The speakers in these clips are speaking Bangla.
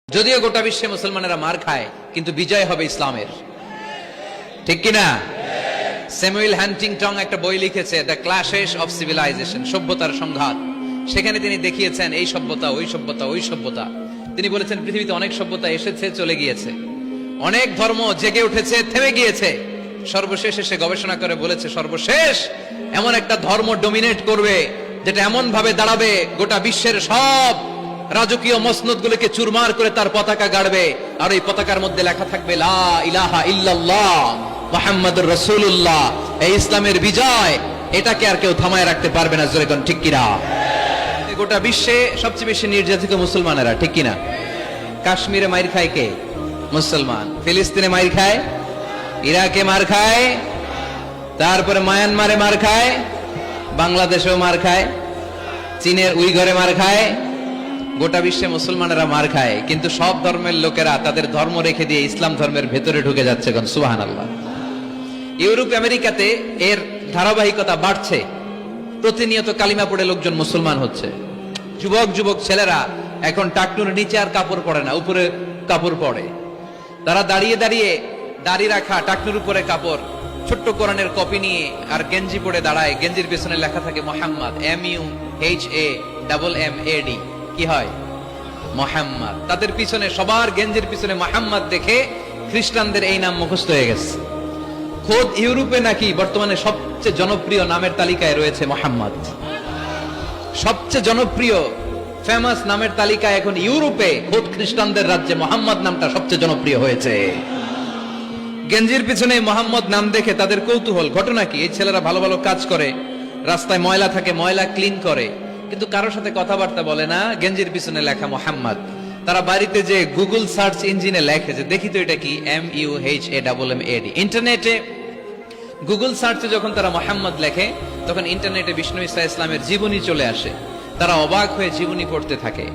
যদিও গোটা বিশ্বে মুসলমানেরা মার খায়, কিন্তু বিজয় হবে ইসলামের, ঠিক কিনা? স্যামুয়েল হান্টিংটন একটা বই লিখেছে, দ্য ক্ল্যাশেস অফ সিভিলাইজেশন, সভ্যতার সংঘাত। সেখানে তিনি দেখিয়েছেন এই সভ্যতা, ওই সভ্যতা, ওই সভ্যতা। তিনি বলেছেন পৃথিবীতে অনেক সভ্যতা এসেছে, চলে গিয়েছে, অনেক ধর্ম জেগে উঠেছে, থেমে গিয়েছে। সর্বশেষ এসে গবেষণা করে বলেছে, সর্বশেষ এমন একটা ধর্ম ডমিনেট করবে যেটা এমন ভাবে দাঁড়াবে গোটা বিশ্বের সব রাজকীয় মসনদ গুলোকে চুরমার করে তার পতাকা গাড়বে, আর এই পতাকার মধ্যে লেখা থাকবে লা ইলাহা ইল্লাল্লাহ মুহাম্মাদুর রাসূলুল্লাহ। এই ইসলামের বিজয়, এটাকে আর কেউ থামায় রাখতে পারবে না। জোরে কোন ঠিক কিনা? গোটা বিশ্বে সবচেয়ে বেশি নির্যাতিত মুসলমানেরা, ঠিক কিনা? কাশ্মীরে মাইর খায় কে? মুসলমান। ফিলিস্তিনে মাইর খায়, ইরাকে মার খায়, তারপরে মায়ানমারে মার খায়, বাংলাদেশেও মার খায়, চীনের উইঘরে মার খায়। গোটা বিশ্বে মুসলমানেরা মার খায়, কিন্তু সব ধর্মের লোকেরা তাদের ধর্ম রেখে দিয়ে ইসলাম ধর্মের ভেতরে ঢুকে যাচ্ছে। সুবহানাল্লাহ। ইউরোপ আমেরিকাতে এর ধারাবাহিকতা বাড়ছে, প্রতিনিয়ত কালিমা পড়ে লোকজন মুসলমান হচ্ছে। যুবক যুবক ছেলেরা এখন টাকনুর নিচে আর কাপড় পরে না, উপরে কাপড় পরে। তারা দাঁড়িয়ে দাঁড়িয়ে দাড়ি রাখা, টাকনুর উপরে কাপড়, ছোট্ট কোরআনের কপি নিয়ে আর গেঞ্জি পরে দাঁড়ায়। গেঞ্জির পেছনে লেখা থাকে মোহাম্মদ, MUHAMMAD। কি হয়? মোহাম্মদ। তাদের পিছনে, সবার গেঞ্জির পিছনে মোহাম্মদ দেখে খ্রিস্টানদের এই নাম মুখস্থ হয়ে গেছে। খোদ ইউরোপে নাকি বর্তমানে সবচেয়ে জনপ্রিয় নামের তালিকায় রয়েছে মোহাম্মদ। সবচেয়ে জনপ্রিয় ফেমাস নামের তালিকায় এখন ইউরোপে খোদ খ্রিস্টানদের রাজ্যে মোহাম্মদ নামটা সবচেয়ে জনপ্রিয় হয়েছে। গেঞ্জির পিছনে মোহাম্মদ নাম দেখে তাদের কৌতূহল। ঘটনা কি? এই ছেলেরা ভালো ভালো কাজ করে, রাস্তায় ময়লা থাকে, ময়লা ক্লিন করে, কিন্তু কারোর সাথে কথাবার্তা বলে না। গেঞ্জির পিছনে লেখা মোহাম্মদ। তারা বাড়িতে যে গুগল সার্চ ইঞ্জিনে লেখে যে দেখি তো এটা কি, MUHAMMAD। ইন্টারনেটে গুগল সার্চে যখন তারা মোহাম্মদ লেখে, তখন ইন্টারনেটে বিষ্ণু ঈসা ইসলামের জীবনী চলে আসে। তারা অবাক হয়ে জীবনী পড়তে থাকে।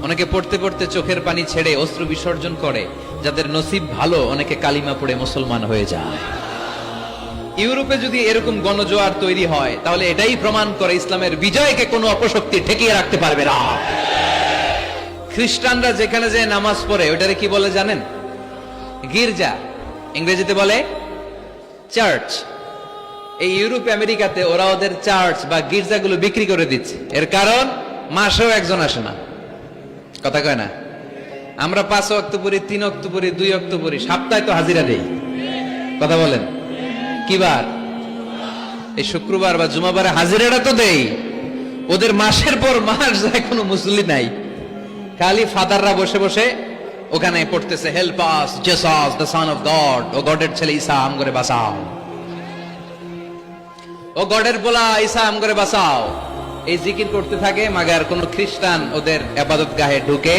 অনেকে পড়তে পড়তে চোখের পানি ছেড়ে অশ্রু বিসর্জন করে। যাদের নসিব ভালো, অনেকে কালিমা পড়ে মুসলমান হয়ে যায়। ইউরোপে যদি এরকম গণজোয়ার তৈরি হয়, তাহলে এটাই প্রমাণ করে ইসলামের বিজয়কে কোনো অপশক্তি ঠেকিয়ে রাখতে পারবে না। খ্রিস্টানরা যেখানে যে নামাজ পড়ে, ওটারে কি বলে জানেন? গির্জা। ইংরেজিতে বলে চার্চ। এই ইউরোপ আমেরিকাতে ওরা ওদের চার্চ বা গির্জাগুলো বিক্রি করে দিচ্ছে। এর কারণ, মাসেও একজন আসে না। কথা কয় না? আমরা 5 ওয়াক্ত পড়ি, 3 ওয়াক্ত পড়ি, 2 ওয়াক্ত পড়ি, সপ্তাহে তো হাজিরা দেই। কথা বলেন, কি বার? এই শুক্রবার বা জুমাবারে হাজিরাটা তো দেই। ওদের মাসের পর মাস যায়, কোনো মুসল্লি নাই। খালি ফাদাররা বসে বসে ওখানে পড়তেছে, help us Jesus the son of God, ও গডের ছেলে ঈসা আম করে বাঁচাও, ও গডের পোলা ঈসা আম করে বাঁচাও। এই জিকির করতে থাকে। মাগার কোন খ্রিস্টান ওদের ইবাদত গাহে ঢুকে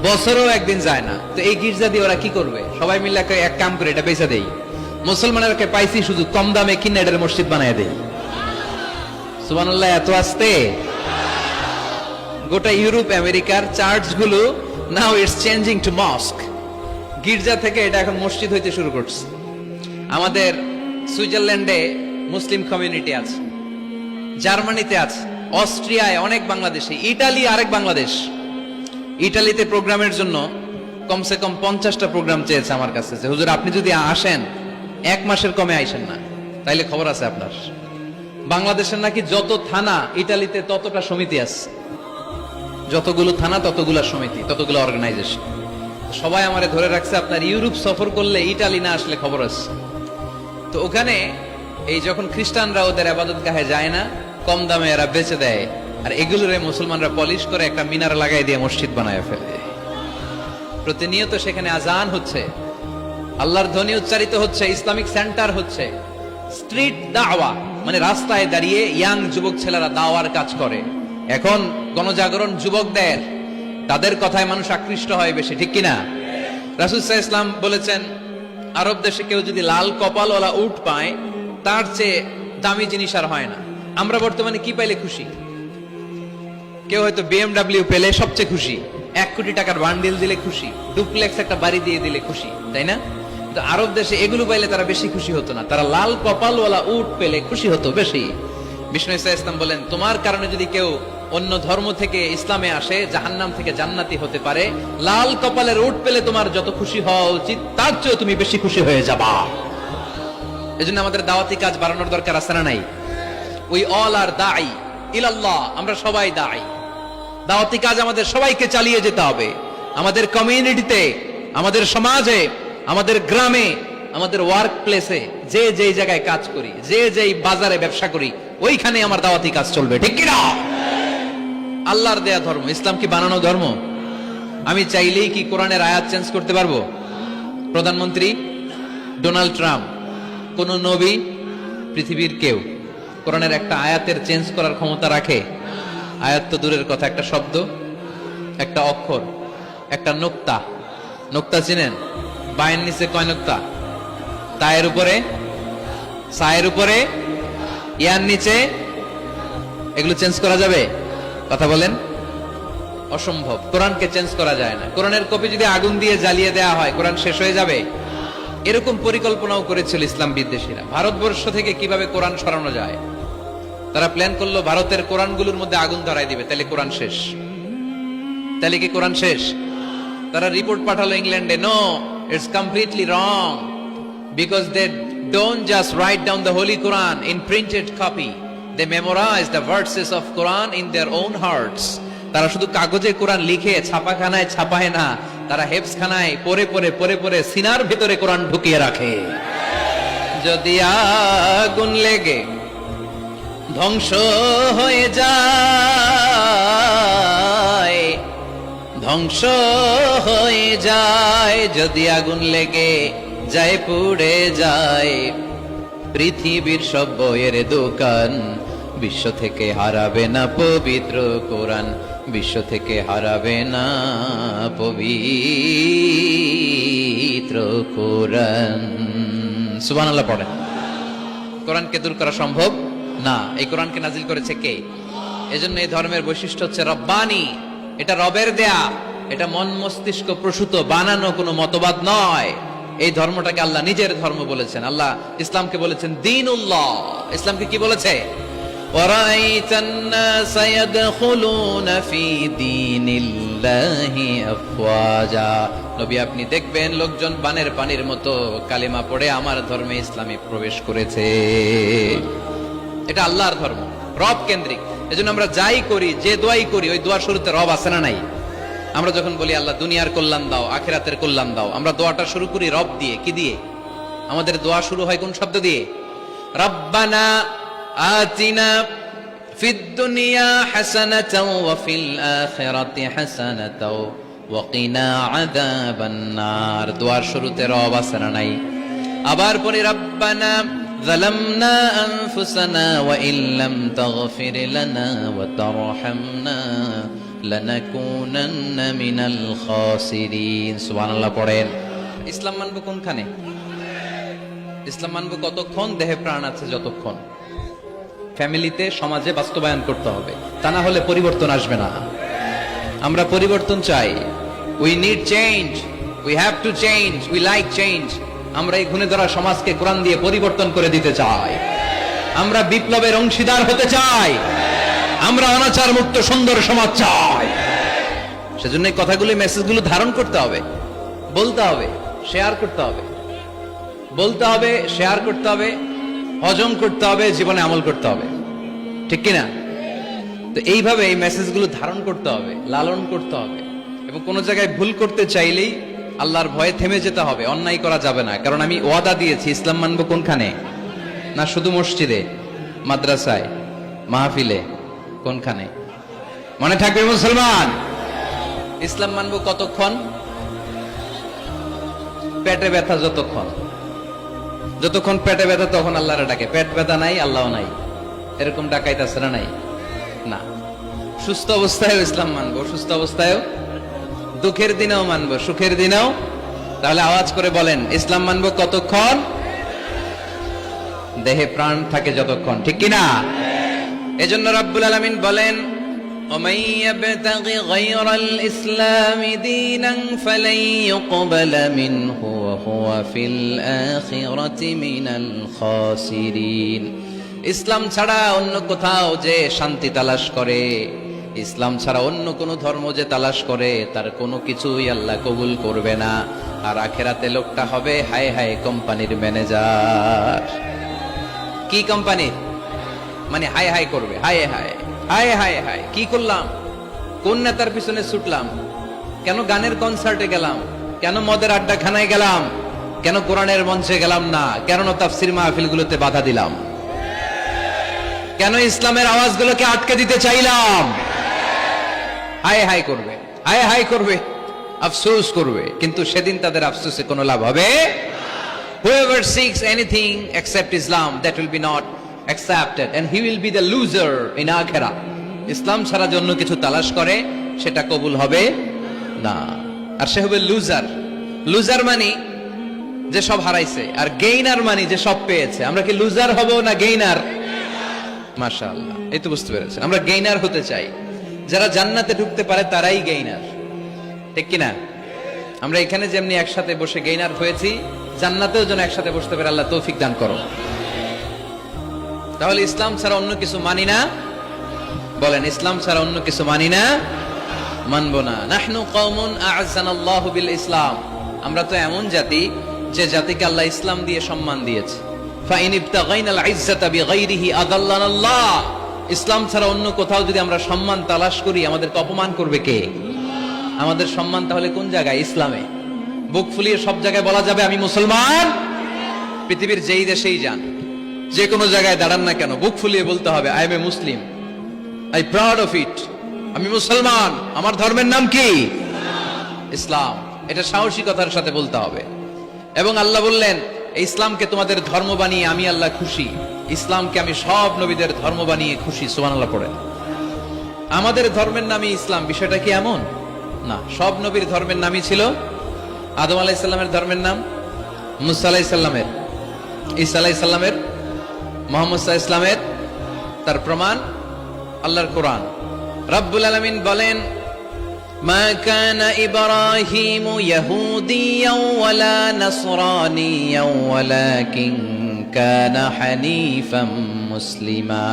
বছরও একদিন যায় না। তো এই গির্জা দিয়ে ওরা কি করবে? সবাই মিলে এক কাম করে এটা বেচা দেই। মুসলমানেরকে পাইছি শুধু কম দামে কিনে এটার মসজিদ বানায় দেই। সুবহানাল্লাহ। এত আসতে গোটা ইউরোপ আমেরিকার চার্চগুলো now it's changing to mosque. গির্জা থেকে এটা এখন মসজিদ হইতে শুরু করছে। আমাদের সুইজারল্যান্ডে মুসলিম কমিউনিটি আছে, জার্মানিতে আছে, অস্ট্রিয়ায় অনেক বাংলাদেশি, ইটালি আরেক বাংলাদেশ। ইটালিতে প্রোগ্রামের জন্য কমসে কম 50টা প্রোগ্রাম চেয়েছে আমার কাছে, যে হুজুর আপনি যদি আসেন 1 মাসের কমে আইসেন না, তাইলে খবর আছে আপনার। বাংলাদেশের নাকি যত থানা, ইটালিতে ততটা সমিতি আছে। যতগুলো থানা ততগুলা সমিতি, ততগুলো অর্গানাইজেশন। সবাই আমারে ধরে রাখছে, আপনার ইউরোপ সফর করলে ইটালি না আসলে খবর আছে। তো ওখানে এই যখন খ্রিস্টানরা ওদের ইবাদত গাহে যায় না, কম দামে এরা বেচে দেয়, আর এগুলোরে মুসলমানরা পলিশ করে একটা মিনার লাগাই দিয়ে মসজিদ বানায় ফেলে। প্রতিনিয়ত সেখানে আজান হচ্ছে, আল্লাহর ধ্বনি উচ্চারিত হচ্ছে, ইসলামিক সেন্টার হচ্ছে। স্ট্রিট দাওয়া মানে রাস্তায় দাঁড়িয়ে ইয়াং যুবক ছেলেরা দাওয়ার কাজ করে। এখন গণজাগরণ যুবকদের, তাদের কথায় মানুষ আকৃষ্ট হয় বেশি, ঠিক কিনা? রাসূল সাল্লাল্লাহু আলাইহি ওয়াসাল্লাম বলেছেন, আরব দেশে কেউ যদি লাল কপালওয়ালা উট পায়, তার চেয়ে দামি জিনিস আর হয় না। আমরা বর্তমানে কি পাইলে খুশি? কেউ হয়তো BMW পেলে সবচেয়ে খুশি, 1 কোটি টাকার বান্ডিল দিলে খুশি, ডুপ্লেক্স একটা বাড়ি দিয়ে দিলে খুশি, তাই না? কিন্তু আরব দেশে এগুলো পাইলে তারা বেশি খুশি হতো না, তারা লাল কপালওয়ালা উট পেলে খুশি হতো বেশি। বিষ্ণু ঈসা ইসলাম বলেন, তোমার কারণে যদি কেউ অন্য ধর্ম থেকে ইসলামে আসে জাহান্নাম থেকে জান্নাতি হতে পারে, লাল কপালের উট পেলে তোমার যত খুশি হওয়া উচিত তার চেয়ে তুমি বেশি খুশি হয়ে যাবা। এজন্য আমাদের দাওয়াতি কাজ বাড়ানোর দরকার আছে না নাই? উই অল আর দাঈ ইলাল্লাহ, আমরা সবাই দাঈ। দাওয়াতি কাজ আমাদের সবাইকে চালিয়ে যেতে হবে। আমাদের কমিউনিটিতে, আমাদের সমাজে, আমাদের গ্রামে, আমাদের ওয়ার্ক প্লেসে, যে যেই জায়গায় কাজ করি, যে যেই বাজারে ব্যবসা করি, ওইখানে আমার দাওয়াতি কাজ চলবে, ঠিক কি না? আল্লাহর দেয়া ধর্ম, ইসলাম কি বানানো ধর্ম? আমি চাইলেই কি কোরআনের আয়াত চেঞ্জ করতে পারবো? প্রধানমন্ত্রী ডোনাল্ড ট্রাম্প, কোন নবী, পৃথিবীর কেউ কোরআনের একটা আয়াতের চেঞ্জ করার ক্ষমতা রাখে? আয়াত তো দূরের কথা, একটা শব্দ, একটা অক্ষর, একটা নোক্তা। নোক্তা চিনেন? বায়ের নিচে কয় নোক্তা? তায়ের উপরে, সায়ের উপরে, ইয়ার নিচে। এগুলো চেঞ্জ করা যাবে? কথা বলেন। অসম্ভব। কোরআনকে চেঞ্জ করা যায় না। কোরআনের কপি যদি আগুন দিয়ে জ্বালিয়ে দেওয়া হয়, কোরআন শেষ হয়ে যাবে? এরকম পরিকল্পনাও করেছিল ইসলাম বিদ্বেষীরা, ভারতবর্ষ থেকে কিভাবে কোরআন সরানো যায়। তারা প্ল্যান করলো ভারতের কোরআনগুলোর মধ্যে আগুন ধরাই দিবে, তাহলে কোরআন শেষ। তাহলে কি কোরআন শেষ? তারা রিপোর্ট পাঠালো ইংল্যান্ডে, no, it's completely wrong, because they don't just write down the holy Quran in printed copy, they memorize the verses of Quran in their own hearts. তারা শুধু কাগজে কোরআন লিখে ছাপাখানায় ছাপায় না, তারা হেফজখানায় পড়ে পড়ে পড়ে পড়ে সিনার ভিতরে কোরআন ঢুকিয়ে রাখে। যদি আগুন লেগে ধ্বংস হয়ে যায়, ধ্বংস হয়ে যায়, যদি আগুন লেগে যায় পুড়ে যায়, পৃথিবীর সব বইয়ের দোকান, বিশ্ব থেকে হারাবে না পবিত্র কোরআন, বিশ্ব থেকে হারাবে না পবিত্র কোরআন। সুবহানাল্লাহ পড়েন। কোরআনকে দূর করা সম্ভব না। এই কোরআনকে নাজিল করেছে কে? এজন্য এই ধর্মের বৈশিষ্ট্য হচ্ছে রব্বানি। এটা রবের দেয়া, এটা মন মস্তিষ্ক প্রসূত বানানো কোনো মতবাদ নয়। এই ধর্মটাকে আল্লাহ নিজের ধর্ম বলেছেন। আল্লাহ ইসলামকে বলেছেন দীনুল্লাহ। ইসলামকে কি বলেছে? ওয়ারাইতান নাস ইয়াদখুলুনা ফি দীনিল্লাহি আফওয়াজা। নবী আপনি দেখবেন লোকজন বানের পানির মতো কালিমা পড়ে আমার ধর্মে ইসলামে প্রবেশ করেছে। এটা আল্লাহর ধর্ম, রব কেন্দ্রিক। এজন্য আমরা যাই করি, যে দোয়াই করি, ওই দোয়ার শুরুতে রব আছে না নাই? আমরা যখন বলি আল্লাহ দুনিয়ার কল্যাণ দাও, আখিরাতের কল্যাণ দাও, আমরা দোয়াটা শুরু করি রব দিয়ে। কি দিয়ে? আমাদের দোয়া শুরু হয় কোন শব্দ দিয়ে? রব্বানা আতিনা ফিদ দুনিয়া হাসানাতাও ওয়া ফিল আখিরাতি হাসানাতাও ওয়া কিনা আযাবান নার। দোয়ার শুরুতে রব আছে না নাই? আবার পরে রব্বানা যালামনা আনফুসানা ওয়া ইল্লাম তাগফির লানা ওয়া তারহামনা লানাকুনান্না মিনাল খাসিরিন। সুবহানাল্লাহ পড়েন। ইসলাম মানব কোনখানে? ইসলাম মানব কতক্ষণ? দেহে প্রাণ আছে যতক্ষণ। ফ্যামিলিতে, সমাজে বাস্তবায়ন করতে হবে, তা না হলে পরিবর্তন আসবে না। আমরা পরিবর্তন চাই। We need change, we have to change, we like change. আমরা এই ঘুণে ধরা সমাজকে কোরআন দিয়ে পরিবর্তন করে দিতে চাই। আমরা বিপ্লবের অংশীদার হতে চাই। আমরা অনাচার মুক্ত সুন্দর সমাজ চাই। সেজন্য এই কথাগুলো, মেসেজগুলো ধারণ করতে হবে, বলতে হবে, শেয়ার করতে হবে, বলতে হবে, শেয়ার করতে হবে, হজম করতে হবে, জীবনে আমল করতে হবে, ঠিক কিনা? তো এইভাবে এই মেসেজগুলো ধারণ করতে হবে, লালন করতে হবে। এবং কোন জায়গায় ভুল করতে চাইলেই আল্লাহর ভয়ে থেমে যেতে হবে, অন্যায় করা যাবে না। কারণ আমি ওয়াদা দিয়েছি, ইসলাম মানবো কোনখানে? না শুধু মসজিদে, মাদ্রাসায়, মাহফিলে, কোনখানে? মনে থাকবে মুসলমান। ইসলাম মানবো কতক্ষণ? পেটে ব্যথা যতক্ষণ। যতক্ষণ পেটে ব্যথা তখন আল্লাহরে ডাকে। পেট ব্যথা নাই, আল্লাহ নাই, এরকম ডাকাইতেছে না? নাই না। সুস্থ অবস্থায়ও ইসলাম মানবো, সুস্থ অবস্থায়ও, দুঃখের দিনেও মানবো, সুখের দিনেও। তাহলে আওয়াজ করে বলেন, ইসলাম মানবো কতক্ষণ? দেহে প্রাণ থাকে যতক্ষণ, ঠিক কিনা? এজন্য রাব্বুল আলামিন বলেন, ومن يبتغ غير الإسلام دينا فلن يقبل منه وهو في الآخرة من الخاسرين। ইসলাম ছাড়া অন্য কোথাও যে শান্তি তালাশ করে, ইসলাম ছাড়া অন্য কোন ধর্ম যে তালাশ করে তার কোনো কিছুই আল্লাহ কবুল করবে না। আর আখেরাতে লোকটা হবে হায় হায় কোম্পানির ম্যানেজার। কি কোম্পানির? মানে হায় হায় করবে, হায় হায় হায় হায় হায়, কি করলাম, কোন নেতার পিছনে ছুটলাম, কেন গানের কনসার্টে গেলাম, কেন মদের আড্ডাখানায় গেলাম, কেন কোরআনের মঞ্চে গেলাম না, কেন তাফসীর মাহফিলগুলোতে বাধা দিলাম, কেন ইসলামের আওয়াজগুলোকে আটকে দিতে চাইলাম। হায় হায় করবে, হায় হায় করবে, আফসোস করবে, কিন্তু সেদিন তাদের আফসোসে কোনো লাভ হবে। Whoever seeks anything except Islam, that will be not accepted and he will be the loser in akhirah. ইসলাম ছাড়া জন্য কিছু তালাশ করে সেটা কবুল হবে না, আর সে হবে লুজার। লুজার মানে যে সব হারাইছে, আর গেইনার মানে যে সব পেয়েছে। আমরা কি লুজার হব না গেইনার? মাশাআল্লাহ, এই তো বুঝতে পেরেছেন, আমরা গেইনার হতে চাই। যারা জান্নাতে ঢুকতে পারে তারাই গেইনার, ঠিক কিনা? আমরা এখানে যেমনি একসাথে বসে গেইনার হয়েছি, জান্নাতেও যেন একসাথে বসতে পারে, আল্লাহ তৌফিক দান করো। তাহলে ইসলাম ছাড়া অন্য কিছু মানি না, বলেন ইসলাম ছাড়া অন্য কিছু মানি না, মানবো না। নাহনু কওমুন আ'আজ্জানাল্লাহু বিল ইসলাম, আমরা তো এমন জাতি যে জাতিকে আল্লাহ ইসলাম দিয়ে সম্মান দিয়েছে। ফাইন ইবতাগাইনাল ইজ্জাতা বিগাইরিহি আদাল্লানাল্লাহ, ইসলাম ছাড়া অন্য কোথাও যদি আমরা সম্মান তালাশ করি আমাদেরকে অপমান করবে কে? আমাদের সম্মান তাহলে কোন জায়গায়? ইসলামে। বুক ফুলিয়ে সব জায়গায় বলা যাবে আমি মুসলমান। পৃথিবীর যেই দেশেই যান, যে কোনো জায়গায় দাঁড়ান না কেন, বুক ফুলিয়ে বলতে হবে I M A Muslim, I proud of it, আমি মুসলমান, আমার ধর্মের নাম কি? ইসলাম। এটা সাহসিকতার সাথে বলতে হবে। এবং আল্লাহ বললেন ইসলামকে তোমাদের ধর্ম বানিয়ে আমি আল্লাহ খুশি, ইসলামকে আমি সব নবীদের ধর্ম বানিয়ে খুশি। সুবহানাল্লাহ পড়েন। আমাদের ধর্মের নামই ইসলাম, বিষয়টা কি এমন না? সব নবীর ধর্মের নামই ছিল। আদম আলাইহিস সালামের ধর্মের নাম, মুসা আলাইহিস সালামের, ঈসা আলাইহিস সালামের, মুহাম্মদ সাল্লাল্লাহু আলাইহি সাল্লামের। তার প্রমাণ আল্লাহর কোরআন। রব্বুল আলামিন বলেন মা কানা ইব্রাহিমু ইয়াহুদিয়াও ওয়ালা নাসরানিয়াও ওয়ালাকিন কানা হানিফাম মুসলিমা।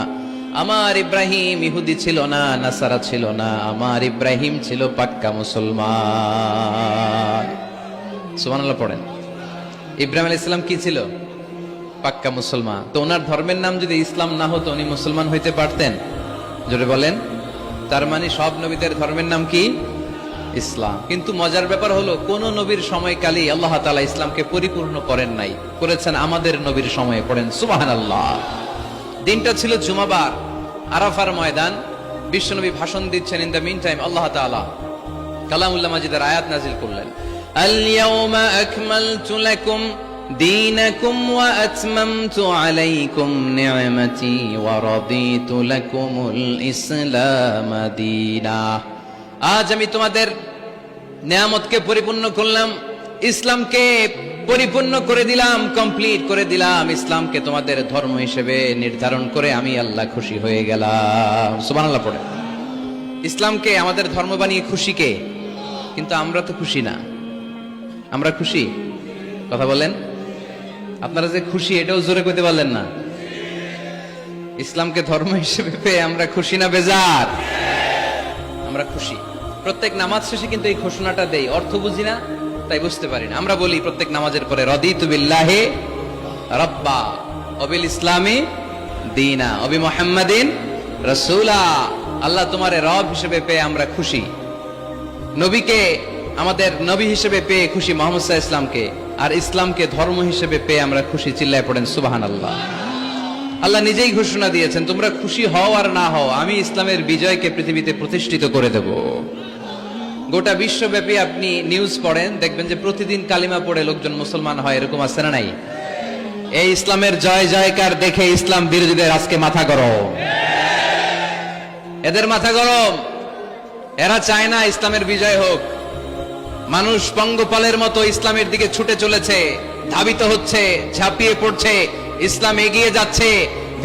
আমার ইব্রাহিম ইহুদি ছিল না, নাসারা ছিল না, আমার ইব্রাহিম ছিল পাক্কা মুসলমান। সুবহানাল্লাহ পড়েন। ইব্রাহিম আলাইহিস সালাম কি ছিল? পাক্কা মুসলমান। তো ওনার ধর্মের নাম যদি ইসলাম না হতো উনি মুসলমান হইতে পারতেন? জোরে বলেন। তার মানে সব নবীদের ধর্মের নাম কি? ইসলাম। কিন্তু মজার ব্যাপার হলো কোন নবীর সময়কালেই আল্লাহ তাআলা ইসলামকে পরিপূর্ণ করেন নাই, করেছেন আমাদের নবীর সময়ে। পড়েন সুবহানাল্লাহ। দিনটা ছিল জুমাবার, আরাফার ময়দান। বিশ্বনবী ভাষণ দিচ্ছেন। ইন দ্য মিন টাইম আল্লাহ তাআলা কালামুল্লাহ মাজিদের আয়াত নাজিল করলেন। আল ইয়াউমা আকমালতু লাকুম দীনাকুম ওয়া আতমামতু আলাইকুম নি'মাতি ওয়া রাদিতু লাকুমুল ইসলাম দীনা। আজ আমি তোমাদের নিয়ামতকে পরিপূর্ণ করলাম, ইসলামকে পরিপূর্ণ করে দিলাম, কমপ্লিট করে দিলাম। ইসলামকে তোমাদের ধর্ম হিসেবে নির্ধারণ করে আমি আল্লাহ খুশি হয়ে গেলাম। সুবহানাল্লাহ পড়ে। ইসলামকে আমাদের ধর্ম বানিয়ে খুশি কে? কিন্তু আমরা তো খুশি না। আমরা খুশি? কথা বলেন। আপনারা যে খুশি এটাও জোরে কইতে পারলেন না। ইসলামকে ধর্ম হিসেবে পেয়ে আমরা খুশি না বেজার? আমরা খুশি। প্রত্যেক নামাজ শেষে কিন্তু এই ঘোষণাটা দেই, অর্থ বুঝি না তাই বুঝতে পারি না। আমরা বলি প্রত্যেক নামাজের পরে রাদিতু বিল্লাহি রাব্বা ওয়া বিল ইসলামি দীনা ওয়া বি মুহাম্মাদিন রাসূলা। আল্লাহ তোমারে রব হিসেবে পেয়ে আমরা খুশি, নবীকে আমাদের নবী হিসেবে পেয়ে খুশি, মুহাম্মদ সাল্লাল্লাহু আলাইহি ওয়াসাল্লামকে, আর ইসলামকে ধর্ম হিসেবে পেয়ে আমরা খুশি। চিল্লায় পড়েন সুবহানাল্লাহ। আল্লাহ নিজেই ঘোষণা দিয়েছেন তোমরা খুশি হও আর না হও, আমি ইসলামের বিজয়কে পৃথিবীতে প্রতিষ্ঠিত করে দেব। গোটা বিশ্বব্যাপী আপনি নিউজ পড়েন, দেখবেন যে প্রতিদিন কালিমা পড়ে লোকজন মুসলমান হয়। এরকম আছে না নাই? এই ইসলামের জয় জয়কার দেখে ইসলাম বিরোধীদের আজকে মাথা গরম, এদের মাথা গরম। এরা চায় না ইসলামের বিজয় হোক। মানুষ পঙ্গপালের মতো ইসলামের দিকে ছুটে চলেছে, ধাবিত হচ্ছে, ঝাঁপিয়ে পড়ছে, ইসলাম এগিয়ে যাচ্ছে,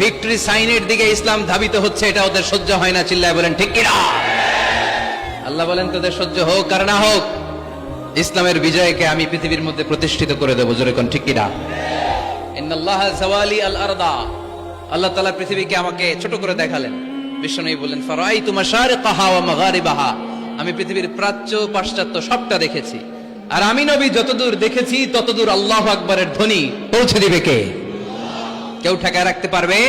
ভিক্টরি সাইনের দিকে ইসলাম ধাবিত হচ্ছে। এটা ওদের সহ্য হয় না। চিল্লায় বলেন ঠিক কিনা? আল্লাহ বলেন তোদের সহ্য হোক আর না হোক, ইসলামের বিজয়কে আমি পৃথিবীর মধ্যে প্রতিষ্ঠিত করে দেবো। জোরে কোন ঠিক কিনা? ইন্নাল্লাহা যাওয়ালি আল আরদা, আল্লাহ তাআলা পৃথিবীকে আমাকে ছোট করে দেখালেন। বিশ্বনবী বললেন ফারাইতু মাশারিকাহা ওয়া মাগারিবাহা, আমি পৃথিবীর প্রাচ্য পাশ্চাত্য সবটা দেখেছি, আর আমি নবী যতদূর দেখেছি ততদূর আল্লাহু আকবারের ধ্বনি পৌঁছে দিবে কে? কেউ ঠেকায় রাখতে পারবে?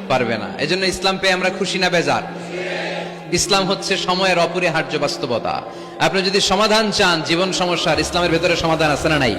পারবে না। এজন্য ইসলাম পেয়ে আমরা খুশি না বেজার? ইসলাম হচ্ছে সময়ের অপরিহার্য বাস্তবতা। আপনি যদি সমাধান চান জীবন সমস্যার, ইসলামের ভেতরে সমাধান আছে না নাই?